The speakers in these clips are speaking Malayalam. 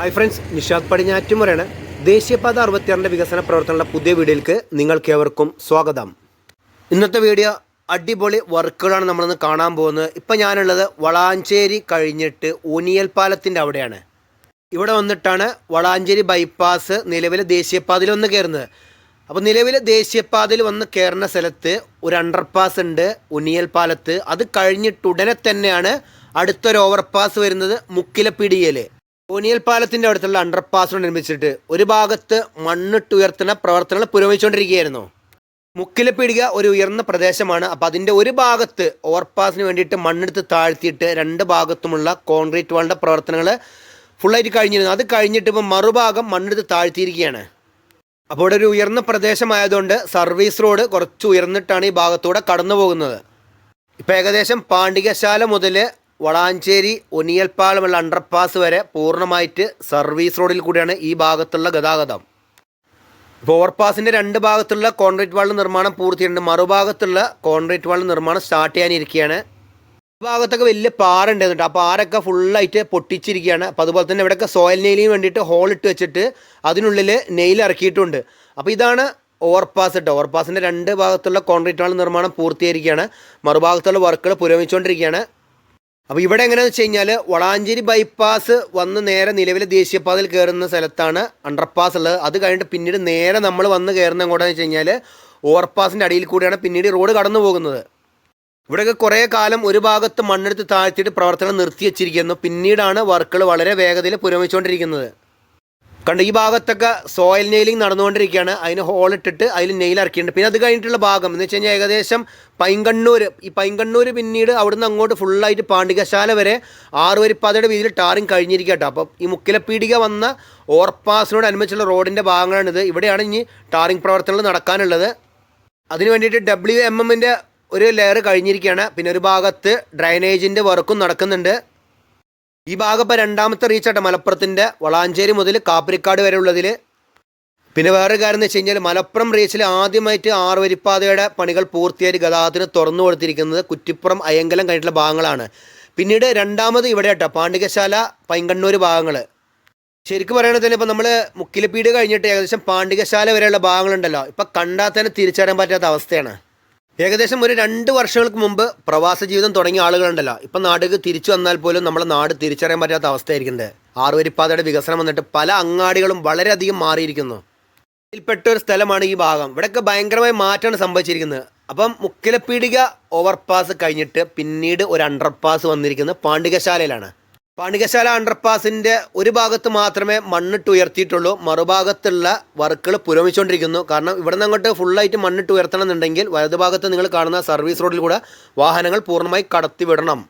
Hi friends, Nishad പടിഞ്ഞാറ്റുമുറയാണ്. ദേശീയപാത 66 വികസന പ്രവർത്തനങ്ങളുടെ പുതിയ വീഡിയോയിലേക്ക് നിങ്ങൾക്കേവർക്കും സ്വാഗതം. ഇന്നത്തെ വീഡിയോ അടിപൊളി വർക്കുകളാണ് നമ്മളിന്ന് കാണാൻ പോകുന്നത്. ഇപ്പം ഞാനുള്ളത് വളാഞ്ചേരി കഴിഞ്ഞിട്ട് ഊനിയൽ പാലത്തിൻ്റെ അവിടെയാണ്. ഇവിടെ വന്നിട്ടാണ് വളാഞ്ചേരി ബൈപ്പാസ് നിലവിലെ ദേശീയപാതയിൽ വന്ന് കയറുന്നത്. അപ്പോൾ നിലവിലെ ദേശീയപാതയിൽ വന്ന് കയറുന്ന സ്ഥലത്ത് ഒരു അണ്ടർപാസ് ഉണ്ട് ഊനിയൽ പാലത്ത്. അത് കഴിഞ്ഞിട്ട് ഉടനെ തന്നെയാണ് അടുത്തൊരു ഓവർപാസ് വരുന്നത് മുക്കിലപ്പിടിയിൽ. ഊനിയൽ പാലത്തിൻ്റെ അടുത്തുള്ള അണ്ടർപാസിനോട് നിർമ്മിച്ചിട്ട് ഒരു ഭാഗത്ത് മണ്ണിട്ടുയർത്തുന്ന പ്രവർത്തനങ്ങൾ പുരോഗമിച്ചുകൊണ്ടിരിക്കുകയായിരുന്നു. മുക്കിലപ്പിടിക ഒരു ഉയർന്ന പ്രദേശമാണ്. അപ്പോൾ അതിൻ്റെ ഒരു ഭാഗത്ത് ഓവർപാസിന് വേണ്ടിയിട്ട് മണ്ണെടുത്ത് താഴ്ത്തിയിട്ട് രണ്ട് ഭാഗത്തുമുള്ള കോൺക്രീറ്റ് വാളിൻ്റെ പ്രവർത്തനങ്ങൾ ഫുള്ളായിട്ട് കഴിഞ്ഞിരുന്നു. അത് കഴിഞ്ഞിട്ട് ഇപ്പോൾ മറുഭാഗം മണ്ണെടുത്ത് താഴ്ത്തിയിരിക്കുകയാണ്. അപ്പോൾ ഇവിടെ ഒരു ഉയർന്ന പ്രദേശമായതുകൊണ്ട് സർവീസ് റോഡ് കുറച്ച് ഉയർന്നിട്ടാണ് ഈ ഭാഗത്തൂടെ കടന്നു പോകുന്നത്. ഇപ്പോൾ ഏകദേശം പാണ്ഡികശാല മുതൽ വളാഞ്ചേരി ഒനിയൽപ്പാലമുള്ള അണ്ടർപാസ് വരെ പൂർണ്ണമായിട്ട് സർവീസ് റോഡിൽ കൂടിയാണ് ഈ ഭാഗത്തുള്ള ഗതാഗതം. ഇപ്പോൾ ഓവർപാസിൻ്റെ രണ്ട് ഭാഗത്തുള്ള കോൺക്രീറ്റ് വാളിൻ്റെ നിർമ്മാണം പൂർത്തിയുണ്ട്. മറുഭാഗത്തുള്ള കോൺക്രീറ്റ് വാളിൻ്റെ നിർമ്മാണം സ്റ്റാർട്ട് ചെയ്യാനിരിക്കുകയാണ്. ഈ ഭാഗത്തൊക്കെ വലിയ പാറ ഉണ്ടായിരുന്നുണ്ട്. ആ പാറൊക്കെ ഫുള്ളായിട്ട് പൊട്ടിച്ചിരിക്കുകയാണ്. അപ്പോൾ അതുപോലെ തന്നെ ഇവിടെയൊക്കെ സോയിൽ നെയിലിന് വേണ്ടിയിട്ട് ഹോളിട്ട് വെച്ചിട്ട് അതിനുള്ളിൽ നെയിൽ ഇറക്കിയിട്ടുണ്ട്. അപ്പോൾ ഇതാണ് ഓവർപാസ് കേട്ടോ. ഓവർപാസിൻ്റെ രണ്ട് ഭാഗത്തുള്ള കോൺക്രീറ്റ് വാൾ നിർമ്മാണം പൂർത്തീകരിക്കുകയാണ്. മറുഭാഗത്തുള്ള വർക്കുകൾ പുരോഗമിച്ചുകൊണ്ടിരിക്കുകയാണ്. അപ്പോൾ ഇവിടെ എങ്ങനെയാണെന്ന് വെച്ച് കഴിഞ്ഞാൽ വളാഞ്ചേരി ബൈപ്പാസ് വന്ന് നേരെ നിലവിലെ ദേശീയപാതയിൽ കയറുന്ന സ്ഥലത്താണ് അണ്ടർപാസ് ഉള്ളത്. അത് കഴിഞ്ഞിട്ട് പിന്നീട് നേരെ നമ്മൾ വന്ന് കയറുന്ന എങ്ങോട്ടാന്ന് വെച്ച് കഴിഞ്ഞാൽ ഓവർപാസിൻ്റെ അടിയിൽ കൂടിയാണ് പിന്നീട് റോഡ് കടന്നു പോകുന്നത്. ഇവിടെയൊക്കെ കുറേ കാലം ഒരു ഭാഗത്ത് മണ്ണെടുത്ത് താഴ്ത്തിയിട്ട് പ്രവർത്തനം നിർത്തി വെച്ചിരിക്കുന്നു. പിന്നീടാണ് വർക്കുകൾ വളരെ വേഗതയിൽ പുരോഗമിച്ചുകൊണ്ടിരിക്കുന്നത്. കണ്ട് ഈ ഭാഗത്തൊക്കെ സോയിൽ നെയിലിംഗ് നടന്നുകൊണ്ടിരിക്കുകയാണ്. അതിന് ഹോളിട്ടിട്ട് അതിൽ നെയിൽ ഇറക്കിയിട്ടുണ്ട്. പിന്നെ അത് കഴിഞ്ഞിട്ടുള്ള ഭാഗം എന്ന് വെച്ച് കഴിഞ്ഞാൽ ഏകദേശം പൈങ്കണ്ണൂർ പിന്നീട് അവിടുന്ന് അങ്ങോട്ട് ഫുള്ളായിട്ട് പാണ്ഡികശാല വരെ 6 വരിപ്പാതയുടെ വീതിയിൽ ടാറിങ് കഴിഞ്ഞിരിക്കുക കേട്ടോ. അപ്പോൾ ഈ മുക്കിലപ്പീടിക വന്ന ഓവർപാസിനോടനുബന്ധിച്ചുള്ള റോഡിൻ്റെ ഭാഗങ്ങളാണിത്. ഇവിടെയാണ് ഇനി ടാറിങ് പ്രവർത്തനങ്ങൾ നടക്കാനുള്ളത്. അതിന് വേണ്ടിയിട്ട് WMMൻ്റെ ഒരു ലെയർ കഴിഞ്ഞിരിക്കുകയാണ്. പിന്നെ ഒരു ഭാഗത്ത് ഡ്രൈനേജിൻ്റെ വർക്കും നടക്കുന്നുണ്ട്. ഈ ഭാഗം ഇപ്പോൾ രണ്ടാമത്തെ റീച്ചാട്ടെ മലപ്പുറത്തിൻ്റെ വളാഞ്ചേരി മുതൽ കാപ്പിരിക്കാട് വരെ ഉള്ളതിൽ. പിന്നെ വേറൊരു കാര്യം എന്ന് വെച്ച് കഴിഞ്ഞാൽ മലപ്പുറം റീച്ചിൽ ആദ്യമായിട്ട് 6 വരിപ്പാതയുടെ പണികൾ പൂർത്തിയായി ഗതാഗതത്തിന് തുറന്നു കൊടുത്തിരിക്കുന്നത് കുറ്റിപ്പുറം അയ്യങ്കലം കഴിഞ്ഞിട്ടുള്ള ഭാഗങ്ങളാണ്. പിന്നീട് രണ്ടാമത് ഇവിടെ കേട്ടോ പാണ്ഡികശാല പൈങ്കണ്ണൂർ ഭാഗങ്ങൾ. ശരിക്കും പറയുകയാണെങ്കിൽ തന്നെ ഇപ്പോൾ നമ്മൾ മുക്കിലപ്പീട് കഴിഞ്ഞിട്ട് ഏകദേശം പാണ്ഡികശാല വരെയുള്ള ഭാഗങ്ങളുണ്ടല്ലോ, ഇപ്പോൾ കണ്ടാൽ തന്നെ തിരിച്ചറിയാൻ പറ്റാത്ത അവസ്ഥയാണ്. ഏകദേശം ഒരു 2 വർഷങ്ങൾക്ക് മുമ്പ് പ്രവാസ ജീവിതം തുടങ്ങിയ ആളുകളുണ്ടല്ലോ, ഇപ്പം നാട്ടിലേക്ക് തിരിച്ചു വന്നാൽ പോലും നമ്മളെ നാട് തിരിച്ചറിയാൻ പറ്റാത്ത അവസ്ഥയായിരിക്കുന്നത്. 6 വരിപ്പാതയുടെ വികസനം വന്നിട്ട് പല അങ്ങാടികളും വളരെയധികം മാറിയിരിക്കുന്നു. ഇതിൽപ്പെട്ട ഒരു സ്ഥലമാണ് ഈ ഭാഗം. ഇവിടെയൊക്കെ ഭയങ്കരമായ മാറ്റമാണ് സംഭവിച്ചിരിക്കുന്നത്. അപ്പം മുക്കിലപ്പീടിക ഓവർപാസ് കഴിഞ്ഞിട്ട് പിന്നീട് ഒരു അണ്ടർപാസ് വന്നിരിക്കുന്നത് പാണ്ഡികശാലയിലാണ്. പാണ്ഡികശാല അണ്ടർപാസിൻ്റെ ഒരു ഭാഗത്ത് മാത്രമേ മണ്ണിട്ട് ഉയർത്തിയിട്ടുള്ളൂ. മറുഭാഗത്തുള്ള വർക്കുകൾ പുരോഗമിച്ചുകൊണ്ടിരിക്കുന്നു. കാരണം ഇവിടെ നിന്ന് അങ്ങോട്ട് ഫുള്ളായിട്ട് മണ്ണിട്ട് ഉയർത്തണം എന്നുണ്ടെങ്കിൽ വലതുഭാഗത്ത് നിങ്ങൾ കാണുന്ന സർവീസ് റോഡിൽ കൂടെ വാഹനങ്ങൾ പൂർണ്ണമായി കടത്തിവിടണം.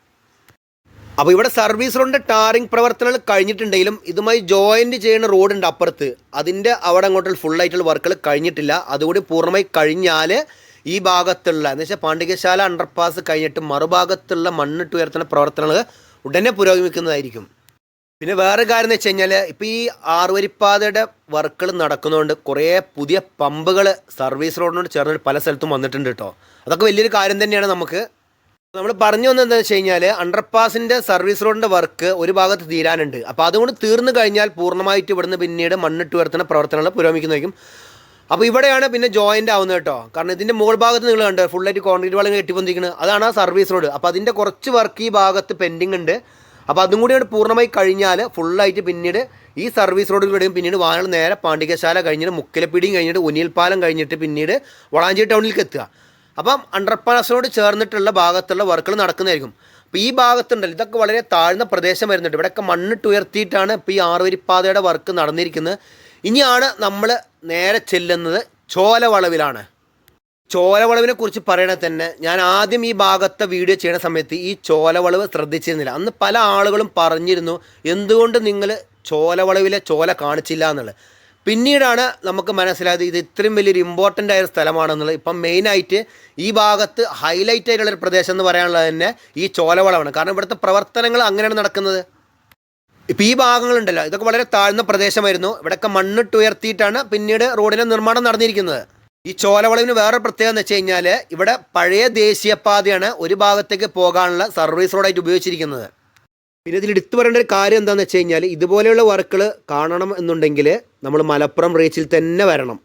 അപ്പോൾ ഇവിടെ സർവീസ് റോഡിൻ്റെ ടാറിങ് പ്രവർത്തനങ്ങൾ കഴിഞ്ഞിട്ടുണ്ടെങ്കിലും ഇതുമായി ജോയിൻറ്റ് ചെയ്യുന്ന റോഡുണ്ട് അപ്പുറത്ത്. അതിൻ്റെ അവിടെ അങ്ങോട്ടുള്ള ഫുള്ളായിട്ടുള്ള വർക്കുകൾ കഴിഞ്ഞിട്ടില്ല. അതുകൂടി പൂർണ്ണമായി കഴിഞ്ഞാൽ ഈ ഭാഗത്തുള്ള എന്ന് വെച്ചാൽ പാണ്ഡികശാല അണ്ടർപാസ് കഴിഞ്ഞിട്ട് മറുഭാഗത്തുള്ള മണ്ണിട്ട് ഉയർത്തുന്ന പ്രവർത്തനങ്ങൾ ഉടനെ പുരോഗമിക്കുന്നതായിരിക്കും. പിന്നെ വേറെ കാര്യം എന്ന് വെച്ച് കഴിഞ്ഞാൽ ഇപ്പോൾ ഈ 6 വരിപ്പാതയുടെ വർക്കുകൾ നടക്കുന്നതുകൊണ്ട് കുറേ പുതിയ പമ്പുകൾ സർവീസ് റോഡിനോട് ചേർന്ന് പല സ്ഥലത്തും വന്നിട്ടുണ്ട് കേട്ടോ. അതൊക്കെ വലിയൊരു കാര്യം തന്നെയാണ്. നമ്മൾ പറഞ്ഞു വന്നത് എന്താണെന്ന് വെച്ച് കഴിഞ്ഞാൽ അണ്ടർപാസിൻ്റെ സർവീസ് റോഡിൻ്റെ വർക്ക് ഒരു ഭാഗത്ത് തീരാനുണ്ട്. അപ്പോൾ അതുകൊണ്ട് തീർന്നു കഴിഞ്ഞാൽ പൂർണ്ണമായിട്ട് ഇവിടുന്ന് പിന്നീട് മണ്ണിട്ട് ഉയർത്തുന്ന പ്രവർത്തനങ്ങൾ പുരോഗമിക്കുന്നതായിരിക്കും. അപ്പോൾ ഇവിടെയാണ് പിന്നെ ജോയിൻ്റ് ആവുന്നത് കേട്ടോ. കാരണം ഇതിൻ്റെ മുകൾ ഭാഗത്ത് നിങ്ങൾ കണ്ടോ ഫുള്ളായിട്ട് കോൺക്രീറ്റ് വാൾ കെട്ടിപ്പൊന്തിക്കുന്നത്, അതാണ് ആ സർവീസ് റോഡ്. അപ്പോൾ അതിൻ്റെ കുറച്ച് വർക്ക് ഈ ഭാഗത്ത് പെൻഡിങ് ഉണ്ട്. അപ്പോൾ അതും കൂടി പൂർണ്ണമായി കഴിഞ്ഞാൽ ഫുള്ളായിട്ട് പിന്നീട് ഈ സർവീസ് റോഡിലൂടെയും പിന്നീട് വാഹനങ്ങൾ നേരെ പാണ്ഡികശാല കഴിഞ്ഞിട്ട് മുക്കിലപ്പിടിയും കഴിഞ്ഞിട്ട് ഊനിയൽ പാലം കഴിഞ്ഞിട്ട് പിന്നീട് വളാഞ്ചേരി ടൗണിലേക്ക് എത്തുക. അപ്പം അണ്ടർപാസിനോട് ചേർന്നിട്ടുള്ള ഭാഗത്തുള്ള വർക്കുകൾ നടക്കുന്നതായിരിക്കും. അപ്പോൾ ഈ ഭാഗത്തുണ്ടല്ലോ ഇതൊക്കെ വളരെ താഴ്ന്ന പ്രദേശം വരുന്നുണ്ട്. ഇവിടെയൊക്കെ മണ്ണിട്ട് ഉയർത്തിയിട്ടാണ് ഇപ്പോൾ ഈ 6 വരിപ്പാതയുടെ വർക്ക് നടന്നിരിക്കുന്നത്. ഇനിയാണ് നമ്മൾ നേരെ ചെല്ലുന്നത് ചോലവളവിലാണ്. ചോലവളവിനെ കുറിച്ച് പറയണത് തന്നെ ഞാൻ ആദ്യം ഈ ഭാഗത്തെ വീഡിയോ ചെയ്യുന്ന സമയത്ത് ഈ ചോലവളവ് ശ്രദ്ധിച്ചിരുന്നില്ല. അന്ന് പല ആളുകളും പറഞ്ഞിരുന്നു എന്തുകൊണ്ട് നിങ്ങൾ ചോലവളവിലെ ചോല കാണിച്ചില്ല എന്നുള്ളത്. പിന്നീടാണ് നമുക്ക് മനസ്സിലായത് ഇത് ഇത്രയും വലിയൊരു ഇമ്പോർട്ടൻ്റ് ആയൊരു സ്ഥലമാണെന്നുള്ളത്. ഇപ്പം മെയിനായിട്ട് ഈ ഭാഗത്ത് ഹൈലൈറ്റ് ആയിട്ടുള്ളൊരു പ്രദേശം എന്ന് പറയാനുള്ളത് തന്നെ ഈ ചോലവളവാണ്. കാരണം ഇവിടുത്തെ പ്രവർത്തനങ്ങൾ അങ്ങനെയാണ് നടക്കുന്നത്. ഇപ്പോൾ ഈ ഭാഗങ്ങളുണ്ടല്ലോ ഇതൊക്കെ വളരെ താഴ്ന്ന പ്രദേശമായിരുന്നു. ഇവിടെയൊക്കെ മണ്ണിട്ട് ഉയർത്തിയിട്ടാണ് പിന്നീട് റോഡിൻ്റെ നിർമ്മാണം നടന്നിരിക്കുന്നത്. ഈ ചോലവളവിന് വേറെ പ്രത്യേകത എന്ന് വെച്ച് കഴിഞ്ഞാൽ ഇവിടെ പഴയ ദേശീയപാതയാണ് ഒരു ഭാഗത്തേക്ക് പോകാനുള്ള സർവീസ് റോഡായിട്ട് ഉപയോഗിച്ചിരിക്കുന്നത്. പിന്നെ ഇതിൽ എടുത്തു പറയേണ്ട ഒരു കാര്യം എന്താണെന്ന് വെച്ച് കഴിഞ്ഞാൽ ഇതുപോലെയുള്ള വർക്കുകൾ കാണണം എന്നുണ്ടെങ്കിൽ നമ്മൾ മലപ്പുറം റീച്ചിൽ തന്നെ വരണം.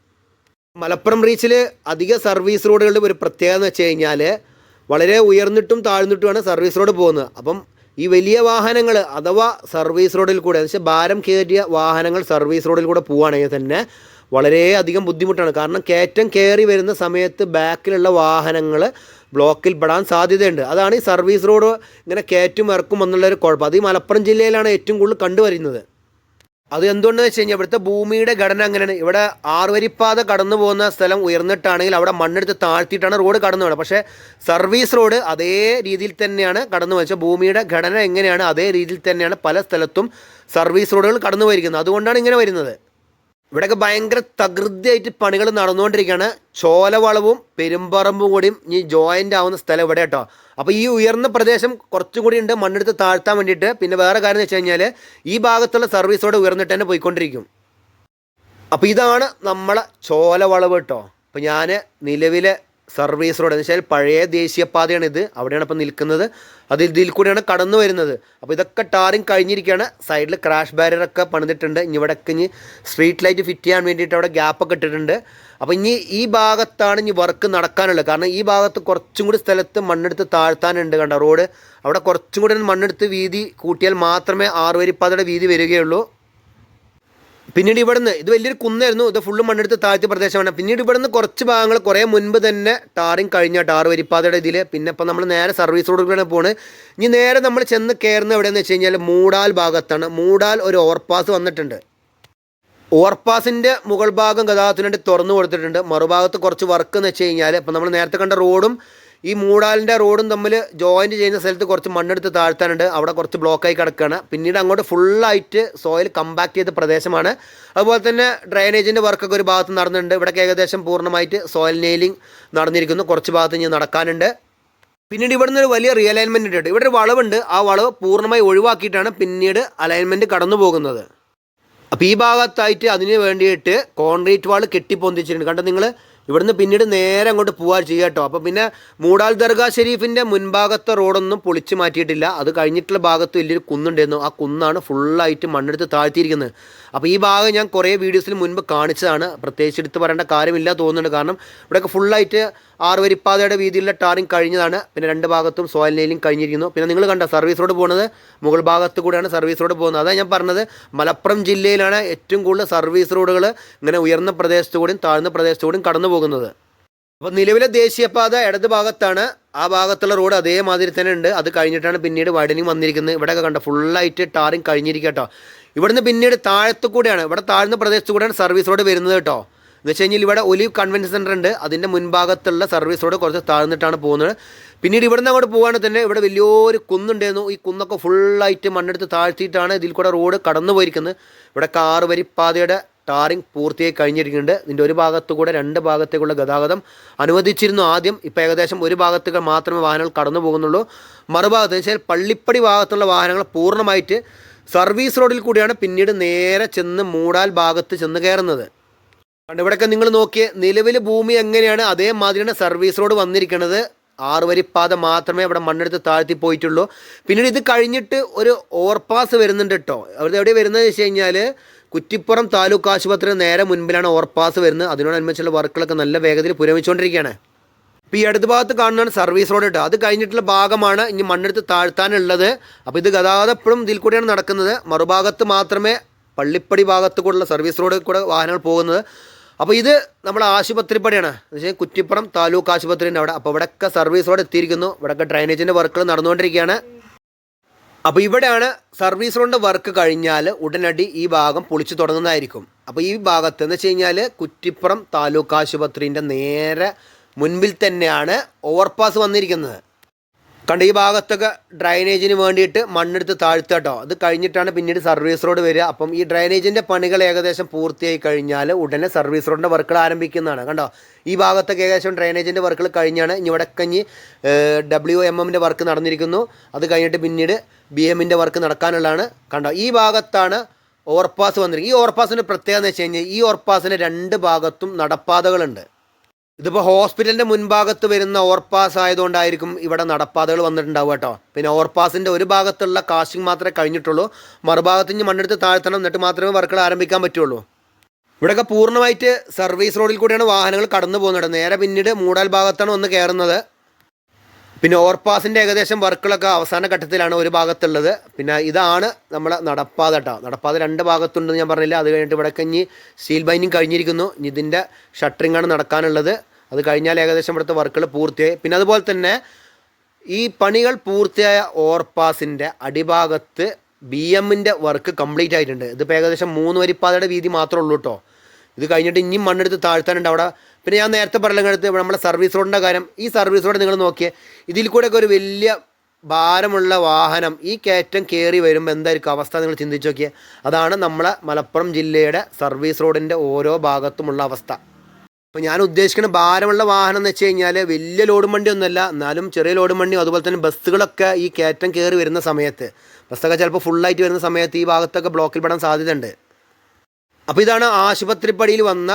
മലപ്പുറം റീച്ചിൽ അധിക സർവീസ് റോഡുകളുടെ ഒരു പ്രത്യേകത എന്ന് വെച്ച് കഴിഞ്ഞാൽ വളരെ ഉയർന്നിട്ടും താഴ്ന്നിട്ടുമാണ് സർവീസ് റോഡ് പോകുന്നത്. അപ്പം ഈ വലിയ വാഹനങ്ങൾ അഥവാ സർവീസ് റോഡിൽ കൂടെ എന്ന് വെച്ചാൽ ഭാരം കയറിയ വാഹനങ്ങൾ സർവീസ് റോഡിൽ കൂടെ പോവുകയാണെങ്കിൽ തന്നെ വളരെയധികം ബുദ്ധിമുട്ടാണ്. കാരണം കയറ്റം കയറി വരുന്ന സമയത്ത് ബാക്കിലുള്ള വാഹനങ്ങൾ ബ്ലോക്കിൽ പെടാൻ സാധ്യതയുണ്ട്. അതാണ് ഈ സർവീസ് റോഡ് ഇങ്ങനെ കയറ്റും ഇറക്കും എന്നുള്ളൊരു കുഴപ്പം. അത് ഈ മലപ്പുറം ജില്ലയിലാണ് ഏറ്റവും കൂടുതൽ കണ്ടുവരുന്നത്. അത് എന്തുകൊണ്ടെന്ന് വെച്ച് കഴിഞ്ഞാൽ ഇവിടുത്തെ ഭൂമിയുടെ ഘടന അങ്ങനെയാണ്. ഇവിടെ ആറുവരിപ്പാത കടന്നു പോകുന്ന സ്ഥലം ഉയർന്നിട്ടാണെങ്കിൽ അവിടെ മണ്ണെടുത്ത് താഴ്ത്തിയിട്ടാണ് റോഡ് കടന്നു പോകുന്നത്. പക്ഷേ സർവീസ് റോഡ് അതേ രീതിയിൽ തന്നെയാണ് കടന്നു വെച്ചാൽ ഭൂമിയുടെ ഘടന എങ്ങനെയാണ് അതേ രീതിയിൽ തന്നെയാണ് പല സ്ഥലത്തും സർവീസ് റോഡുകൾ കടന്നു പോയിരിക്കുന്നത്. അതുകൊണ്ടാണ് ഇങ്ങനെ വരുന്നത്. ഇവിടെയൊക്കെ ഭയങ്കര തകൃതിയായിട്ട് പണികൾ നടന്നുകൊണ്ടിരിക്കുകയാണ്. ചോലവളവും പെരുമ്പറമ്പും കൂടിയും ഈ ജോയിൻ്റ് ആവുന്ന സ്ഥലം ഇവിടെ കേട്ടോ. അപ്പോൾ ഈ ഉയർന്ന പ്രദേശം കുറച്ചും കൂടി ഉണ്ട് മണ്ണെടുത്ത് താഴ്ത്താൻ വേണ്ടിയിട്ട്. പിന്നെ വേറെ കാര്യം എന്ന് വെച്ച് കഴിഞ്ഞാൽ ഈ ഭാഗത്തുള്ള സർവീസ് റോഡ് ഉയർന്നിട്ട് തന്നെ പോയിക്കൊണ്ടിരിക്കും. അപ്പോൾ ഇതാണ് നമ്മളെ ചോലവളവ് കേട്ടോ. അപ്പോൾ ഞാൻ നിലവിലെ സർവീസ് റോഡ് എന്ന് വെച്ചാൽ പഴയ ദേശീയപാതയാണ് ഇത്. അവിടെയാണ് ഇപ്പോൾ നിൽക്കുന്നത്. അത് ഇതിൽ കൂടെയാണ് കടന്നു വരുന്നത്. അപ്പോൾ ഇതൊക്കെ ടാറിങ് കഴിഞ്ഞിരിക്കുകയാണ്. സൈഡിൽ ക്രാഷ് ബാരിയറൊക്കെ പണിതിട്ടുണ്ട്. ഇനി ഇവിടെയൊക്കെ ഇനി സ്ട്രീറ്റ് ലൈറ്റ് ഫിറ്റ് ചെയ്യാൻ വേണ്ടിയിട്ട് അവിടെ ഗ്യാപ്പൊക്കെ ഇട്ടിട്ടുണ്ട്. അപ്പോൾ ഇനി ഈ ഭാഗത്താണ് ഇനി വർക്ക് നടക്കാനുള്ളത്. കാരണം ഈ ഭാഗത്ത് കുറച്ചും കൂടി സ്ഥലത്ത് മണ്ണെടുത്ത് താഴ്ത്താനുണ്ട്. കണ്ട റോഡ് അവിടെ കുറച്ചും കൂടി മണ്ണെടുത്ത് വീതി കൂട്ടിയാൽ മാത്രമേ ആറുവരിപ്പാതയുടെ വീതി വരികയുള്ളൂ. പിന്നീട് ഇവിടുന്ന് ഇത് വലിയൊരു കുന്നായിരുന്നു. ഇത് ഫുള്ള് മണ്ണെടുത്ത് താഴ്ത്തിയ പ്രദേശമാണ്. പിന്നീട് ഇവിടുന്ന് കുറച്ച് ഭാഗങ്ങൾ കുറേ മുൻപ് തന്നെ ടാറിങ് കഴിഞ്ഞ ആറുവരിപ്പാതയുടെ ഇതിൽ. പിന്നെ ഇപ്പം നമ്മൾ നേരെ സർവീസ് റോഡിലൂടെ പോകുന്നത്. ഇനി നേരെ നമ്മൾ ചെന്ന് കയറുന്ന എവിടെയെന്ന് വെച്ച് കഴിഞ്ഞാൽ മൂടാൽ ഭാഗത്താണ്. മൂടാൽ ഒരു ഓവർപാസ് വന്നിട്ടുണ്ട്. ഓവർപാസിൻ്റെ മുകൾ ഭാഗം ഗതാഗതത്തിന് വേണ്ടി തുറന്നു കൊടുത്തിട്ടുണ്ട്. മറുഭാഗത്ത് കുറച്ച് വർക്ക് എന്ന് വെച്ച് കഴിഞ്ഞാൽ ഇപ്പം നമ്മൾ നേരത്തെ കണ്ട റോഡും ഈ മൂടാലിൻ്റെ റോഡും തമ്മിൽ ജോയിൻറ്റ് ചെയ്യുന്ന സ്ഥലത്ത് കുറച്ച് മണ്ണെടുത്ത് താഴ്ത്താനുണ്ട്. അവിടെ കുറച്ച് ബ്ലോക്കായി കിടക്കുകയാണ്. പിന്നീട് അങ്ങോട്ട് ഫുള്ളായിട്ട് സോയിൽ കമ്പാക്ട് ചെയ്ത പ്രദേശമാണ്. അതുപോലെ തന്നെ ഡ്രൈനേജിൻ്റെ വർക്കൊക്കെ ഒരു ഭാഗത്ത് നടന്നിട്ടുണ്ട്. ഇവിടെ ഏകദേശം പൂർണ്ണമായിട്ട് സോയിൽ നെയിലിംഗ് നടന്നിരിക്കുന്നു. കുറച്ച് ഭാഗത്ത് ഇനി നടക്കാനുണ്ട്. പിന്നീട് ഇവിടുന്ന് ഒരു വലിയ റിയലൈൻമെൻറ്റ് ഉണ്ട്. ഇവിടെ ഒരു വളവുണ്ട്. ആ വളവ് പൂർണ്ണമായി ഒഴിവാക്കിയിട്ടാണ് പിന്നീട് അലൈൻമെൻറ്റ് കടന്നു പോകുന്നത്. അപ്പോൾ ഈ ഭാഗത്തായിട്ട് അതിന് വേണ്ടിയിട്ട് കോൺക്രീറ്റ് വാൾ കെട്ടിപ്പൊന്തിച്ചിട്ടുണ്ട്. കണ്ടോ നിങ്ങൾ. ഇവിടുന്ന് പിന്നീട് നേരെ അങ്ങോട്ട് പോകാൻ ചെയ്യുക കേട്ടോ. അപ്പോൾ പിന്നെ മൂടാൽ ദർഗാ ഷെരീഫിൻ്റെ മുൻഭാഗത്തെ റോഡൊന്നും പൊളിച്ച് മാറ്റിയിട്ടില്ല. അത് കഴിഞ്ഞിട്ടുള്ള ഭാഗത്ത് വലിയൊരു കുന്നുണ്ടായിരുന്നു. ആ കുന്നാണ് ഫുള്ളായിട്ട് മണ്ണെടുത്ത് താഴ്ത്തിയിരിക്കുന്നത്. അപ്പോൾ ഈ ഭാഗം ഞാൻ കുറേ വീഡിയോസിൽ മുൻപ് കാണിച്ചതാണ്. പ്രത്യേകിച്ച് എടുത്ത് പറയേണ്ട കാര്യമില്ല തോന്നുന്നുണ്ട്. കാരണം ഇവിടെയൊക്കെ ഫുള്ളായിട്ട് ആറുവരിപ്പാതയുടെ വീതിയിലുള്ള ടാറിങ് കഴിഞ്ഞതാണ്. പിന്നെ രണ്ട് ഭാഗത്തും സോയിൽ നെയിലിംഗ് കഴിഞ്ഞിരിക്കുന്നു. പിന്നെ നിങ്ങൾ കണ്ട സർവീസ് റോഡ് പോകുന്നത് മുകൾ ഭാഗത്ത് കൂടെയാണ് സർവീസ് റോഡ് പോകുന്നത്. അതാണ് ഞാൻ പറഞ്ഞത്, മലപ്പുറം ജില്ലയിലാണ് ഏറ്റവും കൂടുതൽ സർവീസ് റോഡുകൾ ഇങ്ങനെ ഉയർന്ന പ്രദേശത്തു കൂടിയും താഴ്ന്ന പ്രദേശത്തു കൂടിയും കടന്നു പോകുന്നത്. അപ്പോൾ നിലവിലെ ദേശീയപാത ഇടത് ഭാഗത്താണ്. ആ ഭാഗത്തുള്ള റോഡ് അതേമാതിരി തന്നെ ഉണ്ട്. അത് കഴിഞ്ഞിട്ടാണ് പിന്നീട് വൈഡനിങ് വന്നിരിക്കുന്നത്. ഇവിടെയൊക്കെ കണ്ട ഫുള്ളായിട്ട് ടാറിങ് കഴിഞ്ഞിരിക്കുക കേട്ടോ. ഇവിടുന്ന് പിന്നീട് താഴത്തു കൂടെയാണ്, ഇവിടെ താഴ്ന്ന പ്രദേശത്തു കൂടെയാണ് സർവീസ് റോഡ് വരുന്നത് കേട്ടോ. എന്ന് വെച്ച് കഴിഞ്ഞാൽ ഇവിടെ ഒലീവ് കൺവെൻഷൻ സെൻറ്റർ ഉണ്ട്. അതിൻ്റെ മുൻഭാഗത്തുള്ള സർവീസ് റോഡ് കുറച്ച് താഴ്ന്നിട്ടാണ് പോകുന്നത്. പിന്നീട് ഇവിടുന്ന് അങ്ങോട്ട് പോകുകയാണെങ്കിൽ തന്നെ ഇവിടെ വലിയൊരു കുന്നുണ്ടായിരുന്നു. ഈ കുന്നൊക്കെ ഫുള്ളായിട്ട് മണ്ണെടുത്ത് താഴ്ത്തിയിട്ടാണ് ഇതിൽ കൂടെ റോഡ് കടന്നു പോയിരിക്കുന്നത്. ഇവിടെ ആറുവരിപ്പാതയുടെ ടാറിങ് പൂർത്തിയായി കഴിഞ്ഞിരിക്കുന്നുണ്ട്. ഇതിൻ്റെ ഒരു ഭാഗത്തു കൂടെ രണ്ട് ഭാഗത്തേക്കുള്ള ഗതാഗതം അനുവദിച്ചിരുന്നു ആദ്യം. ഇപ്പോൾ ഏകദേശം ഒരു ഭാഗത്തേക്ക് മാത്രമേ വാഹനങ്ങൾ കടന്നു പോകുന്നുള്ളൂ. മറുഭാഗത്ത് വെച്ചാൽ പള്ളിപ്പടി ഭാഗത്തുള്ള വാഹനങ്ങൾ പൂർണ്ണമായിട്ട് സർവീസ് റോഡിൽ കൂടിയാണ് പിന്നീട് നേരെ ചെന്ന് മൂടാൽ ഭാഗത്ത് ചെന്ന് കയറുന്നത്. കണ്ട് ഇവിടെയൊക്കെ നിങ്ങൾ നോക്കിയേ, നിലവിൽ ഭൂമി എങ്ങനെയാണ് അതേമാതിരിയാണ് സർവീസ് റോഡ് വന്നിരിക്കുന്നത്. ആറുവരിപ്പാത മാത്രമേ ഇവിടെ മണ്ണെടുത്ത് താഴ്ത്തി പോയിട്ടുള്ളൂ. പിന്നീട് ഇത് കഴിഞ്ഞിട്ട് ഒരു ഓവർപാസ് വരുന്നുണ്ട് കേട്ടോ. അവിടെ എവിടെ വരുന്നത് വെച്ച് കഴിഞ്ഞാൽ കുറ്റിപ്പുറം താലൂക്ക് ആശുപത്രി നേരെ മുൻപിലാണ് ഓവർപാസ് വരുന്നത്. അതിനോടനുബന്ധിച്ചുള്ള വർക്കുകളൊക്കെ നല്ല വേഗത്തിൽ പുരോഗമിച്ചുകൊണ്ടിരിക്കുകയാണ്. ഇപ്പോൾ ഈ അടുത്ത ഭാഗത്ത് കാണുന്നതാണ് സർവീസ് റോഡ് കേട്ടോ. അത് കഴിഞ്ഞിട്ടുള്ള ഭാഗമാണ് ഇനി മണ്ണെടുത്ത് താഴ്ത്താനുള്ളത്. അപ്പോൾ ഇത് ഗതാഗതം എപ്പോഴും ഇതിൽ കൂടെയാണ് നടക്കുന്നത്. മറുഭാഗത്ത് മാത്രമേ പള്ളിപ്പടി ഭാഗത്ത് കൂടെയുള്ള സർവീസ് റോഡിൽ കൂടെ വാഹനങ്ങൾ പോകുന്നത്. അപ്പോൾ ഇത് നമ്മുടെ ആശുപത്രിപ്പടിയാണ്, എന്ന് വെച്ചാൽ കുറ്റിപ്പുറം താലൂക്ക് ആശുപത്രിൻ്റെ അവിടെ. അപ്പോൾ ഇവിടെയൊക്കെ സർവീസ് റോഡ് എത്തിയിരിക്കുന്നു. ഇവിടെയൊക്കെ ഡ്രൈനേജിൻ്റെ വർക്കുകൾ നടന്നുകൊണ്ടിരിക്കുകയാണ്. അപ്പോൾ ഇവിടെയാണ് സർവീസ് റോഡിൻ്റെ വർക്ക് കഴിഞ്ഞാൽ ഉടനടി ഈ ഭാഗം പൊളിച്ചു തുടങ്ങുന്നതായിരിക്കും. അപ്പോൾ ഈ ഭാഗത്ത് എന്ന് വെച്ച് കഴിഞ്ഞാൽ കുറ്റിപ്പുറം താലൂക്ക് ആശുപത്രിൻ്റെ നേരെ മുൻപിൽ തന്നെയാണ് ഓവർപാസ് വന്നിരിക്കുന്നത്. കണ്ട് ഈ ഭാഗത്തൊക്കെ ഡ്രൈനേജിന് വേണ്ടിയിട്ട് മണ്ണെടുത്ത് താഴ്ത്തുക കേട്ടോ. അത് കഴിഞ്ഞിട്ടാണ് പിന്നീട് സർവീസ് റോഡ് വരിക. അപ്പം ഈ ഡ്രൈനേജിൻ്റെ പണികൾ ഏകദേശം പൂർത്തിയായി കഴിഞ്ഞാൽ ഉടനെ സർവീസ് റോഡിൻ്റെ വർക്കുകൾ ആരംഭിക്കുന്നതാണ്. കണ്ടോ ഈ ഭാഗത്തൊക്കെ ഏകദേശം ഡ്രൈനേജിൻ്റെ വർക്കുകൾ കഴിഞ്ഞാണ്. ഇനി ഇവിടെ കഞ്ഞി WMMൻ്റെ വർക്ക് നടന്നിരിക്കുന്നു. അത് കഴിഞ്ഞിട്ട് പിന്നീട് BMൻ്റെ വർക്ക് നടക്കാനുള്ളതാണ്. കണ്ടോ ഈ ഭാഗത്താണ് ഓവർപാസ് വന്നിരിക്കുന്നത്. ഈ ഓവർപാസിൻ്റെ പ്രത്യേകത എന്ന് വെച്ച് കഴിഞ്ഞാൽ ഈ ഓവർപാസിന് രണ്ട് ഭാഗത്തും നടപ്പാതകളുണ്ട്. ഇതിപ്പോൾ ഹോസ്പിറ്റലിൻ്റെ മുൻഭാഗത്ത് വരുന്ന ഓവർപാസ് ആയതുകൊണ്ടായിരിക്കും ഇവിടെ നടപ്പാതകൾ വന്നിട്ടുണ്ടാവുക കേട്ടോ. പിന്നെ ഓവർപാസിൻ്റെ ഒരു ഭാഗത്തുള്ള കാസ്റ്റിംഗ് മാത്രമേ കഴിഞ്ഞിട്ടുള്ളൂ. മറുഭാഗത്ത് നിന്ന് മണ്ണെടുത്ത് താഴ്ത്തണം, എന്നിട്ട് മാത്രമേ വർക്കുകൾ ആരംഭിക്കാൻ പറ്റുള്ളൂ. ഇവിടെയൊക്കെ പൂർണ്ണമായിട്ട് സർവീസ് റോഡിൽ കൂടിയാണ് വാഹനങ്ങൾ കടന്നു പോകുന്നത്. നേരെ പിന്നീട് മൂടാൽ ഭാഗത്താണ് വന്ന് കയറുന്നത്. പിന്നെ ഓവർപാസിൻ്റെ ഏകദേശം വർക്കുകളൊക്കെ അവസാന ഘട്ടത്തിലാണ് ഒരു ഭാഗത്തുള്ളത്. പിന്നെ ഇതാണ് നമ്മളെ നടപ്പാത കേട്ടോ. നടപ്പാത രണ്ട് ഭാഗത്തുണ്ടെന്ന് ഞാൻ പറഞ്ഞില്ല. അത് കഴിഞ്ഞിട്ട് ഇവിടെ ഇനി സ്റ്റീൽ ബൈൻഡിങ് കഴിഞ്ഞിരിക്കുന്നു. ഇതിൻ്റെ ഷട്ടറിങ്ങാണ് നടക്കാനുള്ളത്. അത് കഴിഞ്ഞാൽ ഏകദേശം ഇവിടുത്തെ വർക്കുകൾ പൂർത്തിയായി. പിന്നെ അതുപോലെ തന്നെ ഈ പണികൾ പൂർത്തിയായ ഓവർപാസിൻ്റെ അടിഭാഗത്ത് BMൻ്റെ വർക്ക് കംപ്ലീറ്റ് ആയിട്ടുണ്ട്. ഇതിപ്പോൾ ഏകദേശം 3 വരിപ്പാതയുടെ വീതി മാത്രമേ ഉള്ളൂ കേട്ടോ. ഇത് കഴിഞ്ഞിട്ട് ഇനിയും മണ്ണെടുത്ത് താഴ്ത്താനുണ്ട് അവിടെ. പിന്നെ ഞാൻ നേരത്തെ പറഞ്ഞിടത്ത് നമ്മളെ സർവീസ് റോഡിൻ്റെ കാര്യം. ഈ സർവീസ് റോഡ് നിങ്ങൾ നോക്കിയേ, ഇതിൽ കൂടെയൊക്കെ ഒരു വലിയ ഭാരമുള്ള വാഹനം ഈ കയറ്റം കയറി വരുമ്പോൾ എന്തായിരിക്കും അവസ്ഥ നിങ്ങൾ ചിന്തിച്ച് നോക്കിയേ. അതാണ് നമ്മളെ മലപ്പുറം ജില്ലയുടെ സർവീസ് റോഡിൻ്റെ ഓരോ ഭാഗത്തുമുള്ള അവസ്ഥ. അപ്പോൾ ഞാൻ ഉദ്ദേശിക്കുന്ന ഭാരമുള്ള വാഹനം എന്ന് വെച്ച് കഴിഞ്ഞാൽ വലിയ ലോഡും വണ്ടിയൊന്നുമല്ല, എന്നാലും ചെറിയ ലോഡും വണ്ടിയും അതുപോലെ തന്നെ ബസ്സുകളൊക്കെ ഈ കയറ്റം കയറി വരുന്ന സമയത്ത്, ബസ്സൊക്കെ ചിലപ്പോൾ ഫുള്ളായിട്ട് വരുന്ന സമയത്ത് ഈ ഭാഗത്തൊക്കെ ബ്ലോക്കിൽ പെടാൻ സാധ്യതയുണ്ട്. അപ്പോൾ ഇതാണ് ആശുപത്രിപ്പടിയിൽ വന്ന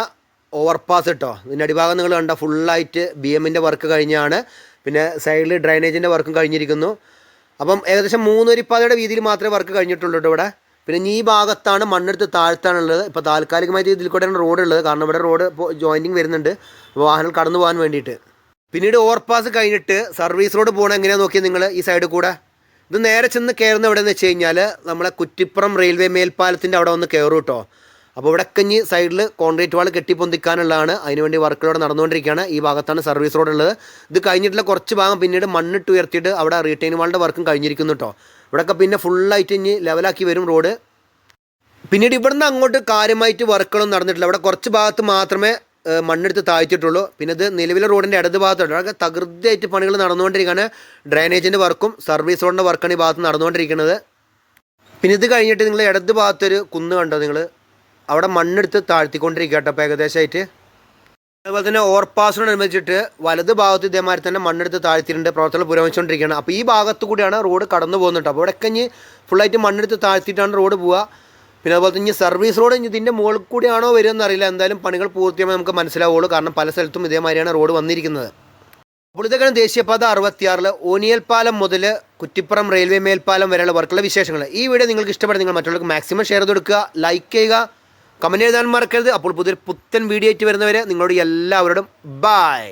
ഓവർപാസ് കേട്ടോ. ഇതിൻ്റെ അടിഭാഗം നിങ്ങൾ കണ്ട ഫുള്ളായിട്ട് BMൻ്റെ വർക്ക് കഴിഞ്ഞാണ്. പിന്നെ സൈഡിൽ ഡ്രൈനേജിൻ്റെ വർക്കും കഴിഞ്ഞിരിക്കുന്നു. അപ്പം ഏകദേശം 3 വരിപ്പാതയുടെ വീതിയിൽ മാത്രമേ വർക്ക് കഴിഞ്ഞിട്ടുള്ളൂ കേട്ടോ ഇവിടെ. പിന്നെ ഈ ഭാഗത്താണ് മണ്ണെടുത്ത് താഴ്ത്താനുള്ളത്. ഇപ്പോൾ താൽക്കാലികമായിട്ട് ഇതിൽ കൂടെയാണ് റോഡ് ഉള്ളത്, കാരണം ഇവിടെ റോഡ് ഇപ്പോൾ ജോയിൻറ്റിങ് വരുന്നുണ്ട് വാഹനം കടന്നു പോകാൻ വേണ്ടിയിട്ട്. പിന്നീട് ഓവർപാസ് കഴിഞ്ഞിട്ട് സർവീസ് റോഡ് പോകണം എങ്ങനെയാണെന്ന് നോക്കിയാൽ നിങ്ങൾ ഈ സൈഡിൽ കൂടെ ഇത് നേരെ ചെന്ന് കയറുന്ന എവിടെയെന്ന് വെച്ച് കഴിഞ്ഞാൽ നമ്മളെ കുറ്റിപ്പുറം റെയിൽവേ മേൽപ്പാലത്തിൻ്റെ അവിടെ വന്ന് കയറും കേട്ടോ. അപ്പോൾ ഇവിടെ കഞ്ഞി സൈഡിൽ കോൺക്രീറ്റ് വാൾ കെട്ടിപ്പൊന്തിക്കാനുള്ളതാണ്. അതിനുവേണ്ടി വർക്കുകളോടെ നടന്നുകൊണ്ടിരിക്കുകയാണ്. ഈ ഭാഗത്താണ് സർവീസ് റോഡ് ഉള്ളത്. ഇത് കഴിഞ്ഞിട്ടുള്ള കുറച്ച് ഭാഗം പിന്നീട് മണ്ണിട്ട് ഉയർത്തിയിട്ട് അവിടെ റീറ്റെയിൻ വാളിൻ്റെ വർക്കും കഴിഞ്ഞിരിക്കുന്നു കേട്ടോ. ഇവിടെയൊക്കെ പിന്നെ ഫുള്ളായിട്ട് ഇനി ലെവലാക്കി വരും റോഡ്. പിന്നീട് ഇവിടുന്ന് അങ്ങോട്ട് കാര്യമായിട്ട് വർക്കുകളൊന്നും നടന്നിട്ടില്ല. ഇവിടെ കുറച്ച് ഭാഗത്ത് മാത്രമേ മണ്ണെടുത്ത് താഴ്ത്തിയിട്ടുള്ളൂ. പിന്നെ ഇത് നിലവിലെ റോഡിൻ്റെ ഇടത് ഭാഗത്തുണ്ട്. അവിടെ തകൃതിയായിട്ട് പണികൾ നടന്നുകൊണ്ടിരിക്കുകയാണ്. ഡ്രൈനേജിൻ്റെ വർക്കും സർവീസ് റോഡിൻ്റെ വർക്കാണ് ഈ ഭാഗത്ത് നടന്നുകൊണ്ടിരിക്കുന്നത്. പിന്നെ ഇത് കഴിഞ്ഞിട്ട് നിങ്ങൾ ഇടത് ഭാഗത്തൊരു കുന്ന് കണ്ടോ നിങ്ങൾ, അവിടെ മണ്ണെടുത്ത് താഴ്ത്തിക്കൊണ്ടിരിക്കുക കേട്ടോ ഇപ്പോൾ ഏകദേശമായിട്ട്. അതുപോലെ തന്നെ ഓവർപാസിനോടനുബന്ധിച്ചിട്ട് വലത് ഭാഗത്ത് ഇതേമാതിരി തന്നെ മണ്ണെടുത്ത് താഴ്ത്തിയിട്ടുണ്ട്. പ്രവർത്തനം പുരോഗമിച്ചുകൊണ്ടിരിക്കുകയാണ്. അപ്പോൾ ഈ ഭാഗത്ത് കൂടിയാണ് റോഡ് കടന്നു പോകുന്നുണ്ട്. അപ്പോൾ ഇവിടെ കഴിഞ്ഞ് ഫുള്ളായിട്ട് മണ്ണെടുത്ത് താഴ്ത്തിയിട്ടാണ് റോഡ് പോവുക. പിന്നെ അതുപോലെ തന്നെ സർവീസ് റോഡ് ഇതിൻ്റെ മുകളിൽ കൂടിയാണോ വരുമെന്ന് അറിയില്ല. എന്തായാലും പണികൾ പൂർത്തിയാകുമ്പോൾ നമുക്ക് മനസ്സിലാവുള്ളൂ, കാരണം പല സ്ഥലത്തും ഇതേമാതിരിയാണ് റോഡ് വന്നിരിക്കുന്നത്. അപ്പോൾ ഇതൊക്കെയാണ് ദേശീയപാത 66 ഓനിയൽ പാലം മുതൽ കുറ്റിപ്പുറം റെയിൽവേ മേൽപ്പാലം വരെയുള്ള വർക്കുള്ള വിശേഷങ്ങൾ. ഈ വീഡിയോ നിങ്ങൾക്ക് ഇഷ്ടപ്പെടും, നിങ്ങൾ മറ്റുള്ളവർക്ക് മാക്സിമം ഷെയർ ചെയ്ത് കൊടുക്കുക, ലൈക്ക് ചെയ്യുക, കമൻറ്റ് എഴുതാൻ മറക്കരുത്. അപ്പോൾ പുതിയൊരു പുത്തൻ വീഡിയോ ആയിട്ട് വരുന്നവരെ നിങ്ങളോട് എല്ലാവരോടും ബൈ.